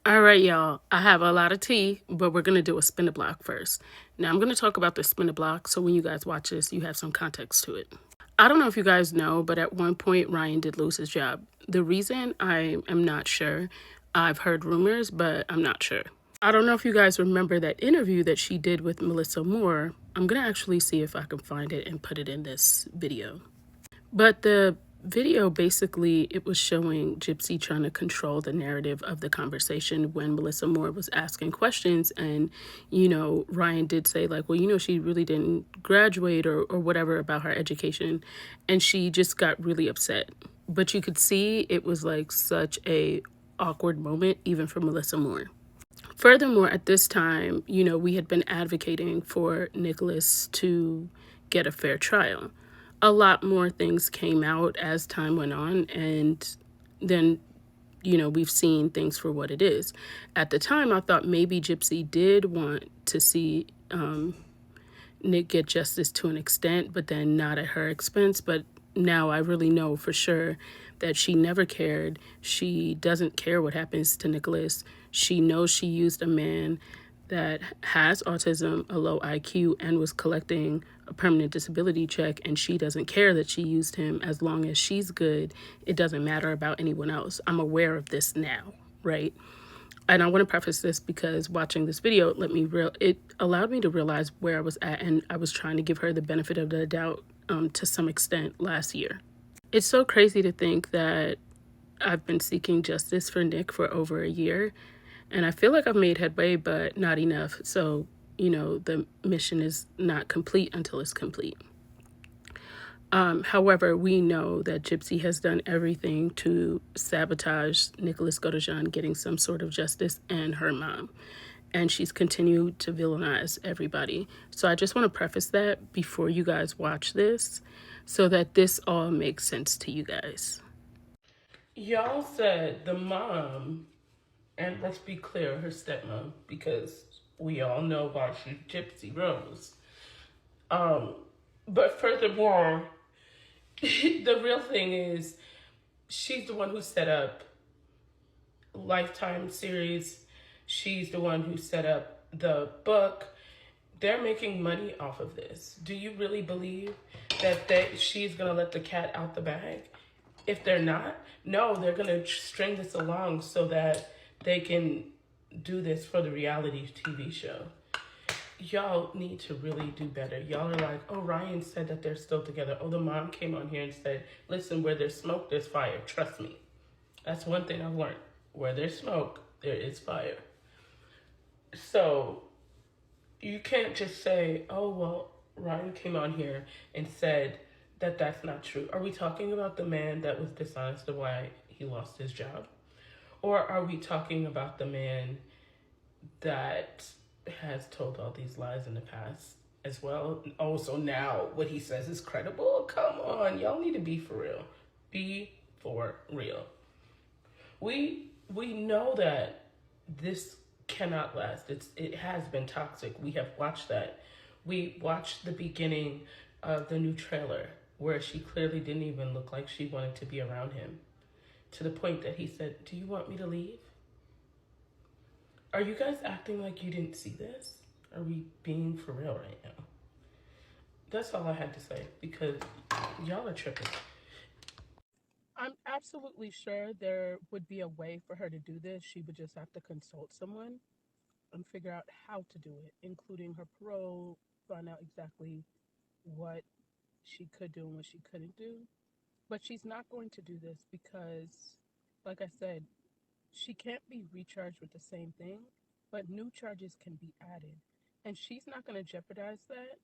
All right, y'all. I have a lot of tea, but we're going to do a spin the block first. Now, I'm going to talk about the spin the block so when you guys watch this, you have some context to it. I don't know if you guys know, but at one point, Ryan did lose his job. The reason I am not sure, I've heard rumors, but I'm not sure. I don't know if you guys remember that interview that she did with Melissa Moore. I'm going to actually see if I can find it and put it in this video. But the video basically it was showing Gypsy trying to control the narrative of the conversation when Melissa Moore was asking questions, and Ryan did say like, well, she really didn't graduate or whatever about her education, and she just got really upset. But you could see it was like such a awkward moment even for Melissa Moore. Furthermore, at this time, we had been advocating for Nicholas to get a fair trial. A lot more things came out as time went on, and then, we've seen things for what it is. At the time, I thought maybe Gypsy did want to see Nick get justice to an extent, but then not at her expense. But now I really know for sure that she never cared. She doesn't care what happens to Nicholas. She knows she used a man that has autism, a low IQ, and was collecting a permanent disability check, and she doesn't care that she used him. As long as she's good, it doesn't matter about anyone else. I'm aware of this now, right? And I want to preface this because watching this video, it allowed me to realize where I was at, and I was trying to give her the benefit of the doubt to some extent last year. It's so crazy to think that I've been seeking justice for Nick for over a year, and I feel like I've made headway, but not enough. So, the mission is not complete until it's complete. However, we know that Gypsy has done everything to sabotage Nicholas GODEJOHN getting some sort of justice and her mom. And she's continued to villainize everybody. So I just want to preface that before you guys watch this so that this all makes sense to you guys. Y'all said the mom, and let's be clear, her stepmom, because we all know why she's Gypsy Rose. But furthermore, the real thing is she's the one who set up Lifetime series. She's the one who set up the book. They're making money off of this. Do you really believe that she's going to let the cat out the bag? If they're not, no, they're going to string this along so that they can do this for the reality TV show. Y'all need to really do better. Y'all are like, oh, Ryan said that they're still together. Oh, the mom came on here and said, listen, where there's smoke, there's fire. Trust me. That's one thing I've learned. Where there's smoke, there is fire. So you can't just say, oh, well, Ryan came on here and said that that's not true. Are we talking about the man that was dishonest of why he lost his job? Or are we talking about the man that has told all these lies in the past as well? Oh, so now what he says is credible? Come on, y'all need to be for real. Be for real. We know that this cannot last. It has been toxic. We have watched that. We watched the beginning of the new trailer where she clearly didn't even look like she wanted to be around him, to the point that he said, do you want me to leave? Are you guys acting like you didn't see this? Are we being for real right now? That's all I had to say because y'all are tripping. I'm absolutely sure there would be a way for her to do this. She would just have to consult someone and figure out how to do it, including her parole, find out exactly what she could do and what she couldn't do. But she's not going to do this because, like I said, she can't be recharged with the same thing, but new charges can be added. And she's not going to jeopardize that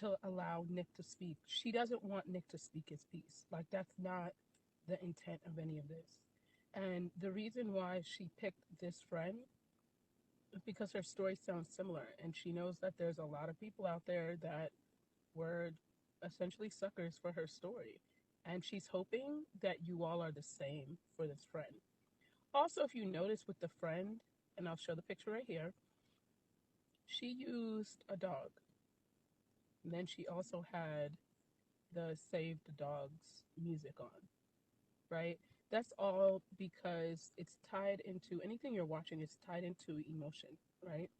to allow Nick to speak. She doesn't want Nick to speak his piece. Like, that's not the intent of any of this. And the reason why she picked this friend is because her story sounds similar. And she knows that there's a lot of people out there that were essentially suckers for her story. And she's hoping that you all are the same for this friend. Also, if you notice with the friend, and I'll show the picture right here, she used a dog. And then she also had the Save the Dogs music on, right? That's all because it's tied into anything you're watching is tied into emotion, right?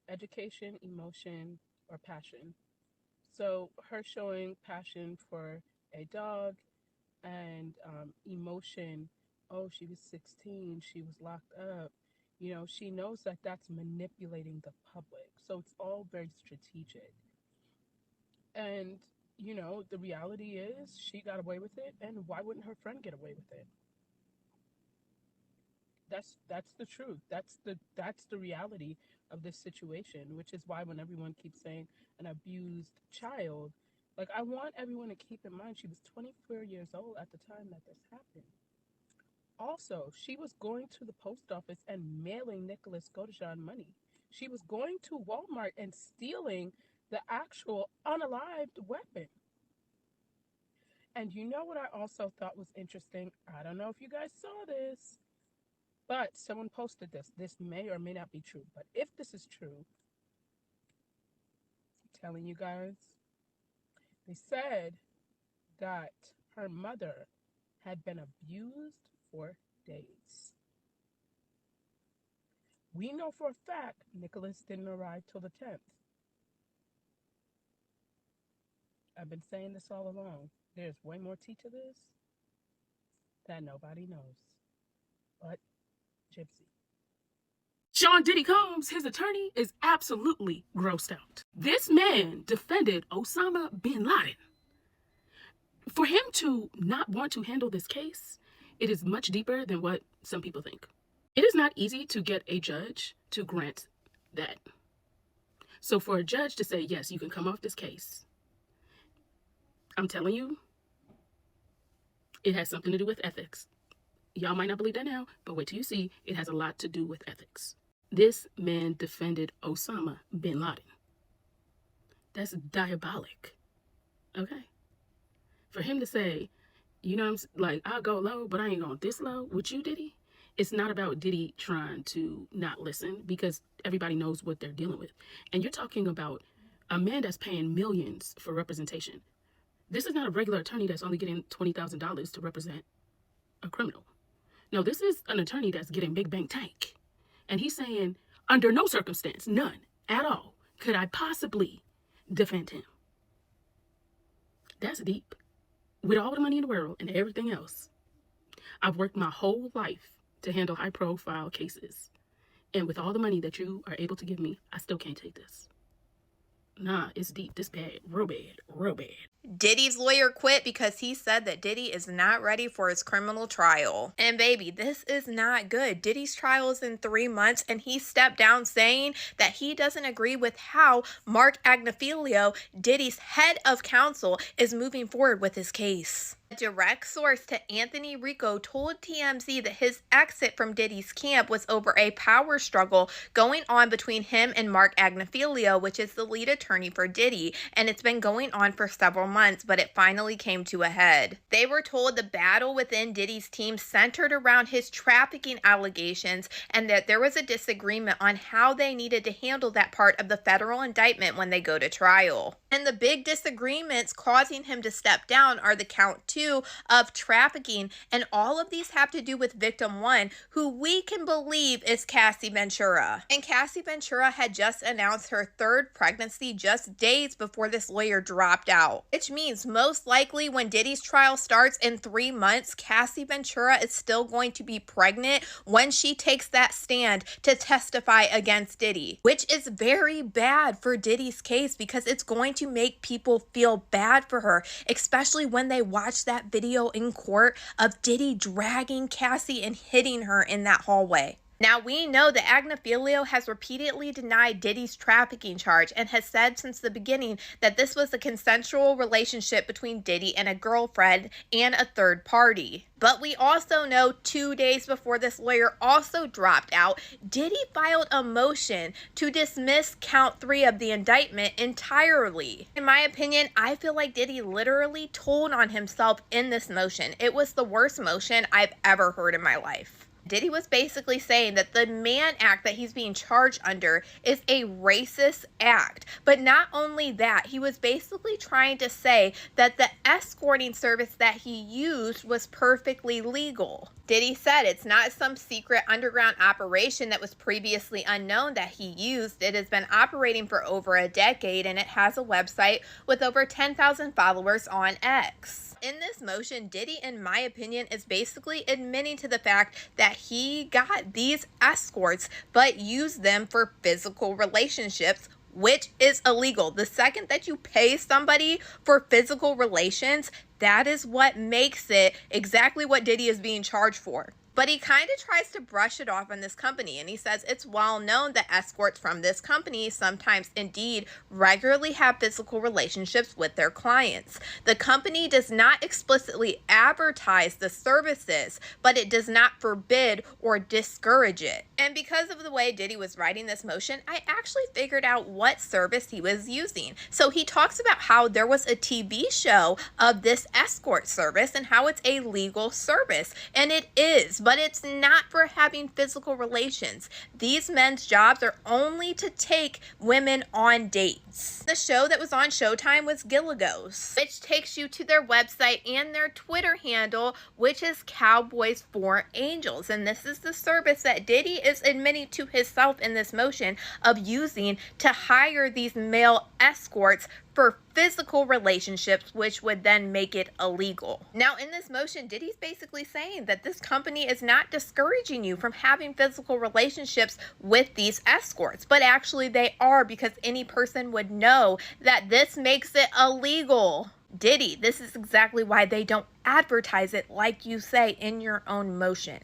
Education, emotion, or passion. So her showing passion for a dog and emotion. Oh, she was 16. She was locked up. She knows that that's manipulating the public. So it's all very strategic. And, the reality is she got away with it. And why wouldn't her friend get away with it? That's the truth. That's the reality of this situation, which is why when everyone keeps saying an abused child, like, I want everyone to keep in mind she was 24 years old at the time that this happened. Also, she was going to the post office and mailing Nicholas Godejohn money. She was going to Walmart and stealing the actual unalived weapon. And you know what I also thought was interesting? I don't know if you guys saw this, but someone posted this. This may or may not be true, but if this is true, I'm telling you guys, they said that her mother had been abused for days. We know for a fact Nicholas didn't arrive till the 10th. I've been saying this all along. There's way more tea to this that nobody knows. But Gypsy. Sean Diddy Combs, his attorney, is absolutely grossed out. This man defended Osama bin Laden. For him to not want to handle this case, it is much deeper than what some people think. It is not easy to get a judge to grant that. So for a judge to say, yes, you can come off this case, I'm telling you, it has something to do with ethics. Y'all might not believe that now, but wait till you see, it has a lot to do with ethics. This man defended Osama bin Laden. That's diabolic. Okay? For him to say, I'll go low, but I ain't going this low with you, Diddy. It's not about Diddy trying to not listen, because everybody knows what they're dealing with. And you're talking about a man that's paying millions for representation. This is not a regular attorney that's only getting $20,000 to represent a criminal. No, this is an attorney that's getting big bank tank. And he's saying, under no circumstance, none at all, could I possibly defend him. That's deep. With all the money in the world and everything else, I've worked my whole life to handle high-profile cases. And with all the money that you are able to give me, I still can't take this. Nah, it's deep. This bad. Real bad. Real bad. Diddy's lawyer quit because he said that Diddy is not ready for his criminal trial. And baby, this is not good. Diddy's trial is in 3 months, and he stepped down saying that he doesn't agree with how Mark Agnifilo, Diddy's head of counsel, is moving forward with his case. A direct source to Anthony Rico told TMZ that his exit from Diddy's camp was over a power struggle going on between him and Mark Agnifilo, which is the lead attorney for Diddy, and it's been going on for several months, but it finally came to a head. They were told the battle within Diddy's team centered around his trafficking allegations, and that there was a disagreement on how they needed to handle that part of the federal indictment when they go to trial. And the big disagreements causing him to step down are the count 2 of trafficking, and all of these have to do with victim 1, who we can believe is Cassie Ventura. And Cassie Ventura had just announced her 3rd pregnancy just days before this lawyer dropped out, which means most likely when Diddy's trial starts in 3 months, Cassie Ventura is still going to be pregnant when she takes that stand to testify against Diddy, which is very bad for Diddy's case because it's going to make people feel bad for her, especially when they watch that video in court of Diddy dragging Cassie and hitting her in that hallway. Now, we know that Agnifilo has repeatedly denied Diddy's trafficking charge and has said since the beginning that this was a consensual relationship between Diddy and a girlfriend and a third party. But we also know 2 days before this lawyer also dropped out, Diddy filed a motion to dismiss count 3 of the indictment entirely. In my opinion, I feel like Diddy literally told on himself in this motion. It was the worst motion I've ever heard in my life. Diddy was basically saying that the Mann Act that he's being charged under is a racist act. But not only that, he was basically trying to say that the escorting service that he used was perfectly legal. Diddy said it's not some secret underground operation that was previously unknown that he used. It has been operating for over a decade, and it has a website with over 10,000 followers on X. In this motion, Diddy, in my opinion, is basically admitting to the fact that he got these escorts but used them for physical relationships, which is illegal. The second that you pay somebody for physical relations, that is what makes it exactly what Diddy is being charged for. But he kind of tries to brush it off on this company, and he says it's well known that escorts from this company sometimes indeed regularly have physical relationships with their clients. The company does not explicitly advertise the services, but it does not forbid or discourage it. And because of the way Diddy was writing this motion, I actually figured out what service he was using. So he talks about how there was a TV show of this escort service and how it's a legal service, and it is. But it's not for having physical relations. These men's jobs are only to take women on dates. The show that was on Showtime was Gilligos, which takes you to their website and their Twitter handle, which is Cowboys for Angels. And this is the service that Diddy is admitting to himself in this motion of using to hire these male escorts for physical relationships, which would then make it illegal. Now, in this motion, Diddy's basically saying that this company is not discouraging you from having physical relationships with these escorts, but actually they are, because any person would know that this makes it illegal. Diddy, this is exactly why they don't advertise it like you say in your own motion.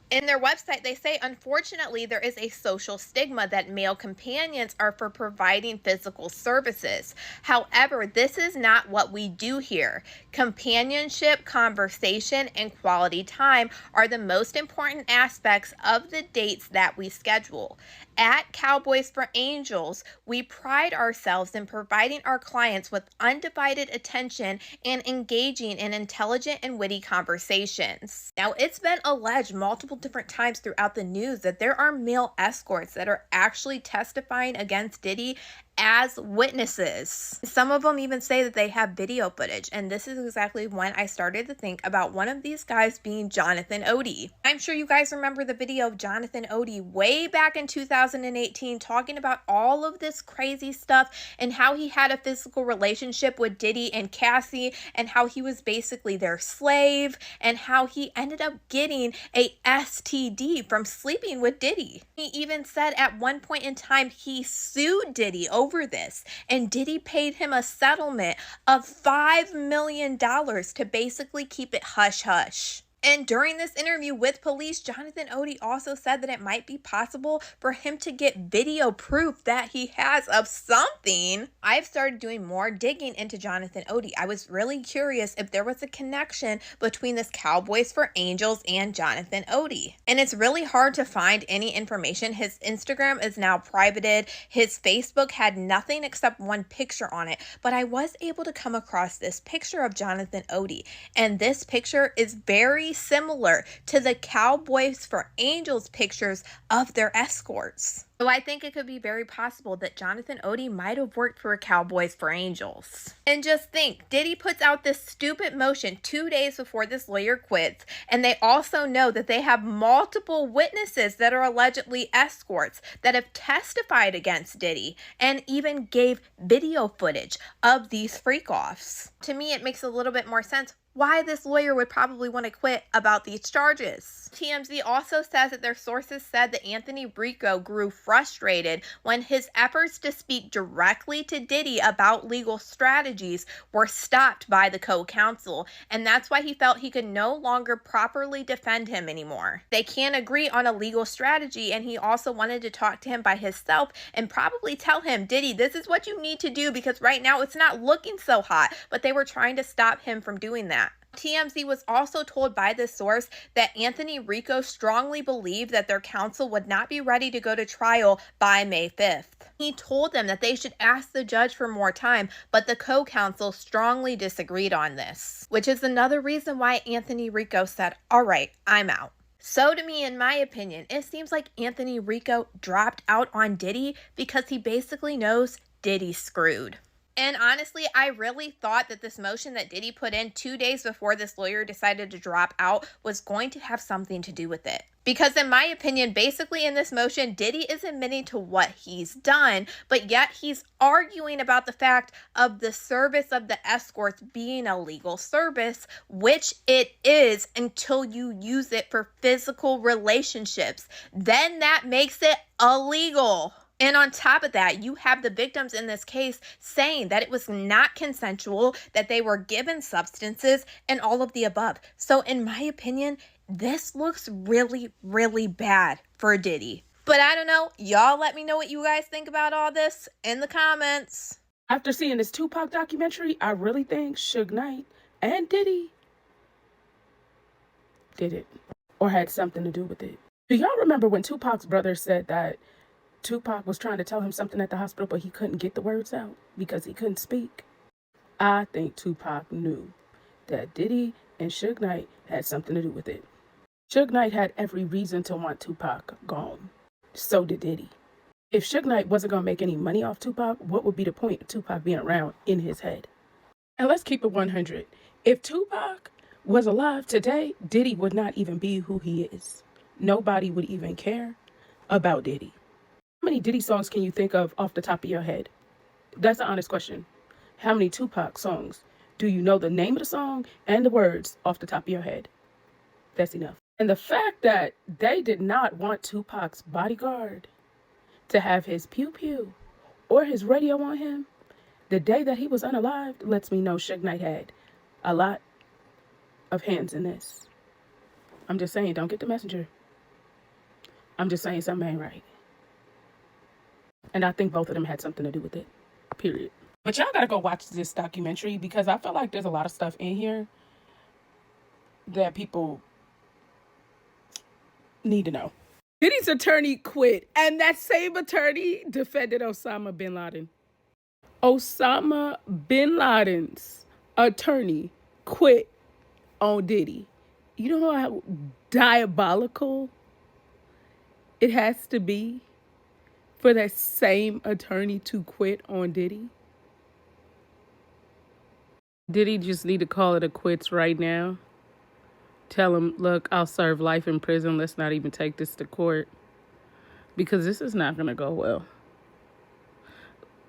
In their website, they say, unfortunately, there is a social stigma that male companions are for providing physical services. However, this is not what we do here. Companionship, conversation, and quality time are the most important aspects of the dates that we schedule. At Cowboys for Angels, we pride ourselves in providing our clients with undivided attention and engaging in intelligent and witty conversations. Now, it's been alleged multiple different times throughout the news that there are male escorts that are actually testifying against Diddy as witnesses. Some of them even say that they have video footage, and this is exactly when I started to think about one of these guys being Jonathan Odie. I'm sure you guys remember the video of Jonathan Odie way back in 2018 talking about all of this crazy stuff and how he had a physical relationship with Diddy and Cassie, and how he was basically their slave, and how he ended up getting a STD from sleeping with Diddy. He even said at one point in time he sued Diddy over this, and Diddy paid him a settlement of $5 million to basically keep it hush hush. And during this interview with police, Jonathan Odie also said that it might be possible for him to get video proof that he has of something. I've started doing more digging into Jonathan Odie. I was really curious if there was a connection between this Cowboys for Angels and Jonathan Odie. And it's really hard to find any information. His Instagram is now privated. His Facebook had nothing except one picture on it. But I was able to come across this picture of Jonathan Odie. And this picture is very similar to the Cowboys for Angels pictures of their escorts. So I think it could be very possible that Jonathan Odie might have worked for Cowboys for Angels. And just think, Diddy puts out this stupid motion 2 days before this lawyer quits, and they also know that they have multiple witnesses that are allegedly escorts that have testified against Diddy and even gave video footage of these freak-offs. To me, it makes a little bit more sense why this lawyer would probably want to quit about these charges. TMZ also says that their sources said that Anthony Rico grew frustrated when his efforts to speak directly to Diddy about legal strategies were stopped by the co-counsel, and that's why he felt he could no longer properly defend him anymore. They can't agree on a legal strategy, and he also wanted to talk to him by himself and probably tell him, Diddy, this is what you need to do because right now it's not looking so hot, but they were trying to stop him from doing that. TMZ was also told by this source that Anthony Rico strongly believed that their counsel would not be ready to go to trial by May 5th. He told them that they should ask the judge for more time, but the co-counsel strongly disagreed on this, which is another reason why Anthony Rico said, all right, I'm out. So to me, in my opinion, it seems like Anthony Rico dropped out on Diddy because he basically knows Diddy's screwed. And honestly, I really thought that this motion that Diddy put in 2 days before this lawyer decided to drop out was going to have something to do with it. Because in my opinion, basically in this motion, Diddy is admitting to what he's done, but yet he's arguing about the fact of the service of the escorts being a legal service, which it is until you use it for physical relationships. Then that makes it illegal. And on top of that, you have the victims in this case saying that it was not consensual, that they were given substances, and all of the above. So in my opinion, this looks really, really bad for Diddy. But I don't know. Y'all let me know what you guys think about all this in the comments. After seeing this Tupac documentary, I really think Suge Knight and Diddy did it or had something to do with it. Do y'all remember when Tupac's brother said that Tupac was trying to tell him something at the hospital, but he couldn't get the words out because he couldn't speak? I think Tupac knew that Diddy and Suge Knight had something to do with it. Suge Knight had every reason to want Tupac gone. So did Diddy. If Suge Knight wasn't going to make any money off Tupac, what would be the point of Tupac being around in his head? And let's keep it 100. If Tupac was alive today, Diddy would not even be who he is. Nobody would even care about Diddy. How many Diddy songs can you think of off the top of your head? That's an honest question. How many Tupac songs? Do you know the name of the song and the words off the top of your head? That's enough. And the fact that they did not want Tupac's bodyguard to have his pew-pew or his radio on him the day that he was unalived lets me know Suge Knight had a lot of hands in this. I'm just saying, don't get the messenger. I'm just saying something ain't right. And I think both of them had something to do with it. Period. But y'all gotta go watch this documentary because I feel like there's a lot of stuff in here that people need to know. Diddy's attorney quit, and that same attorney defended Osama bin Laden. Osama bin Laden's attorney quit on Diddy. You know how diabolical it has to be for that same attorney to quit on Diddy? Diddy just need to call it a quits right now. Tell him, look, I'll serve life in prison. Let's not even take this to court. Because this is not going to go well.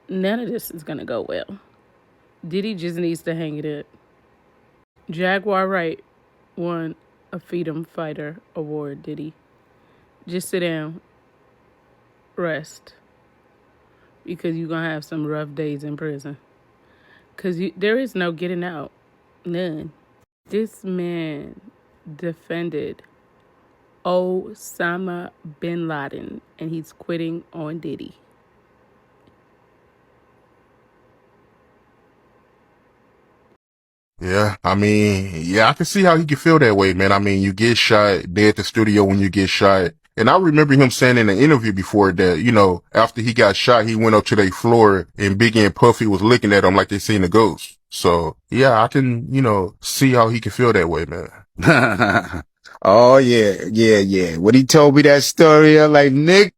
None of this is going to go well. Diddy just needs to hang it up. Jaguar Wright won a Freedom Fighter Award, Diddy. Just sit down. Rest. Because you're going to have some rough days in prison. Because there is no getting out. None. This man defended Osama bin Laden, and he's quitting on Diddy. Yeah, I mean, yeah, I can see how he could feel that way, man. I mean, you get shot, they at the studio when you get shot. And I remember him saying in an interview before that, you know, after he got shot, he went up to their floor and Biggie and Puffy was looking at him like they seen a ghost. So, yeah, I can, you know, see how he can feel that way, man. Oh yeah. When he told me that story, I'm like, Nick,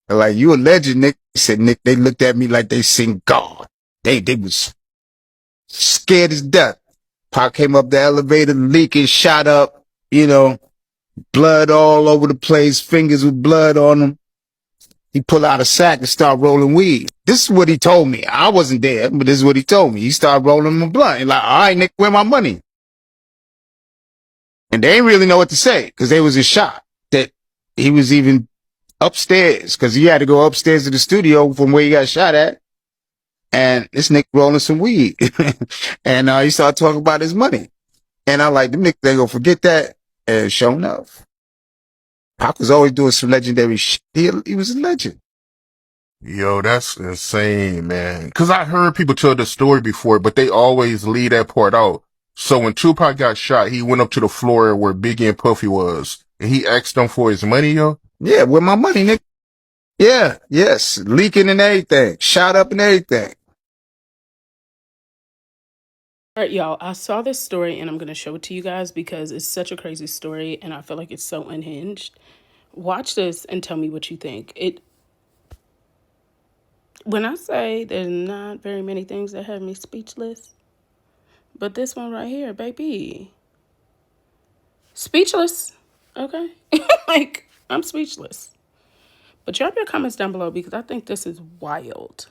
like, you a legend, Nick. He said, Nick, they looked at me like they seen God. They was scared as death. Pac came up the elevator, leaking, shot up, you know, blood all over the place, fingers with blood on him. He pulled out a sack and started rolling weed. This is what he told me. I wasn't there, but this is what he told me. He started rolling a blunt. He's like, all right, Nick, where my money? And they didn't really know what to say because they was in shock that he was even upstairs because he had to go upstairs to the studio from where he got shot at. And this Nick rolling some weed. And he started talking about his money. And I'm like, the Nick, they gonna forget that. And sure enough, Pac was always doing some legendary shit. He was a legend. Yo, that's insane, man. Cause I heard people tell the story before, but they always leave that part out. So when Tupac got shot, he went up to the floor where Biggie and Puffy was, and he asked them for his money, yo. Yeah, where my money, Nick? Yeah, yes, leaking and everything, shot up and everything. All right, y'all, I saw this story and I'm going to show it to you guys because it's such a crazy story and I feel like it's so unhinged. Watch this and tell me what you think. When I say there's not very many things that have me speechless, but this one right here, baby, speechless. Okay. Like, I'm speechless. But drop your comments down below because I think this is wild.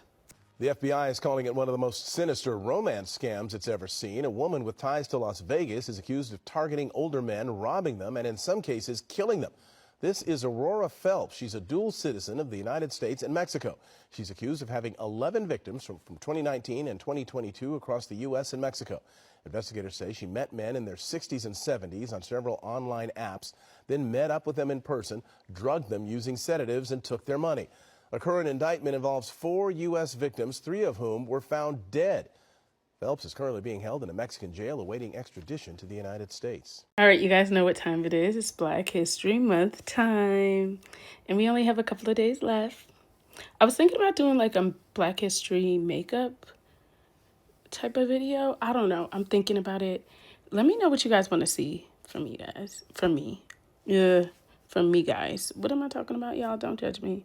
The FBI is calling it one of the most sinister romance scams it's ever seen. A woman with ties to Las Vegas is accused of targeting older men, robbing them, and in some cases, killing them. This is Aurora Phelps. She's a dual citizen of the United States and Mexico. She's accused of having 11 victims from 2019 and 2022 across the U.S. and Mexico. Investigators say she met men in their 60s and 70s on several online apps, then met up with them in person, drugged them using sedatives, and took their money. A current indictment involves 4 U.S. victims, 3 of whom were found dead. Phelps is currently being held in a Mexican jail awaiting extradition to the United States. All right, you guys know what time it is. It's Black History Month time. And we only have a couple of days left. I was thinking about doing like a Black History makeup type of video. I don't know. I'm thinking about it. Let me know what you guys want to see from you guys. From me. Yeah, from me, guys. What am I talking about, y'all? Don't judge me.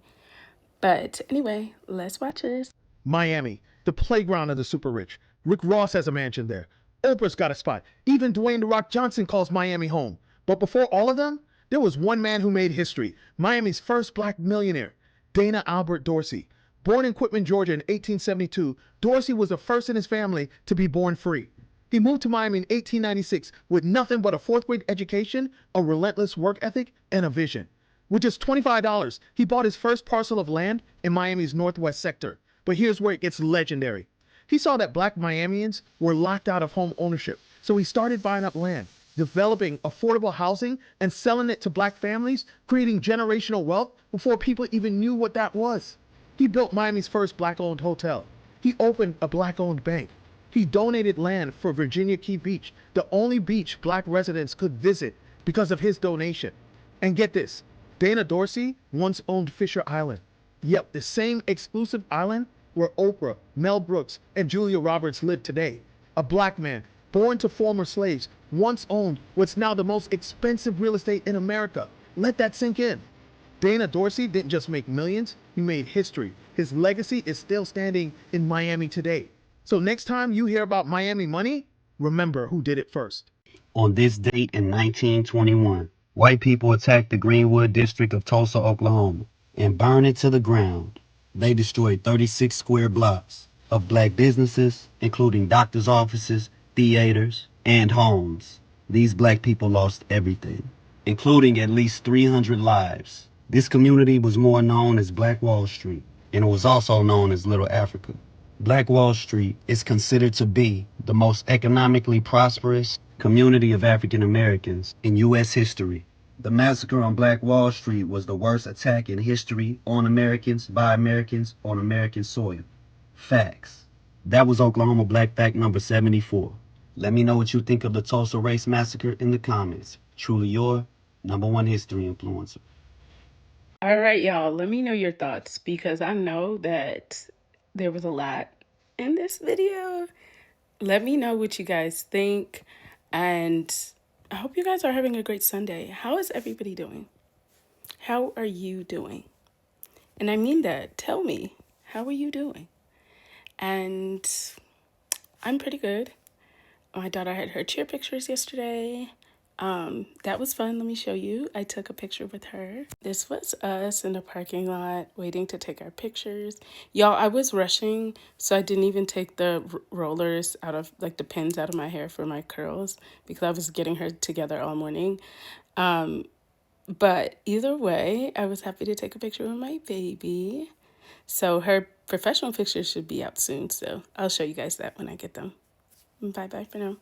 But anyway, let's watch this. Miami, the playground of the super rich. Rick Ross has a mansion there. Oprah's got a spot. Even Dwayne "The Rock" Johnson calls Miami home. But before all of them, there was one man who made history. Miami's first black millionaire, Dana Albert Dorsey. Born in Quitman, Georgia in 1872, Dorsey was the first in his family to be born free. He moved to Miami in 1896 with nothing but a 4th grade education, a relentless work ethic, and a vision. With just $25, he bought his first parcel of land in Miami's northwest sector. But here's where it gets legendary. He saw that black Miamians were locked out of home ownership, so he started buying up land, developing affordable housing, and selling it to black families, creating generational wealth before people even knew what that was. He built Miami's first black-owned hotel. He opened a black-owned bank. He donated land for Virginia Key Beach, the only beach black residents could visit because of his donation. And get this, Dana Dorsey once owned Fisher Island. Yep, the same exclusive island where Oprah, Mel Brooks, and Julia Roberts live today. A black man, born to former slaves, once owned what's now the most expensive real estate in America. Let that sink in. Dana Dorsey didn't just make millions, he made history. His legacy is still standing in Miami today. So next time you hear about Miami money, remember who did it first. On this date in 1921, white people attacked the Greenwood district of Tulsa, Oklahoma, and burned it to the ground. They destroyed 36 square blocks of black businesses, including doctors' offices, theaters, and homes. These black people lost everything, including at least 300 lives. This community was more known as Black Wall Street, and it was also known as Little Africa. Black Wall Street is considered to be the most economically prosperous community of African Americans in U.S. history. The massacre on Black Wall Street was the worst attack in history on Americans, by Americans, on American soil. Facts. That was Oklahoma Black Fact number 74. Let me know what you think of the Tulsa Race Massacre in the comments. Truly your #1 history influencer. All right, y'all, let me know your thoughts because I know that there was a lot in this video. Let me know what you guys think, and I hope you guys are having a great Sunday. How is everybody doing? How are you doing? And I mean that. Tell me, how are you doing? And I'm pretty good. My daughter had her cheer pictures yesterday. That was fun. Let me show you. I took a picture with her. This was us in the parking lot waiting to take our pictures. Y'all, I was rushing, so I didn't even take the rollers out of, like the pins out of my hair for my curls because I was getting her together all morning. But either way, I was happy to take a picture with my baby. So her professional pictures should be out soon, so I'll show you guys that when I get them. Bye-bye for now.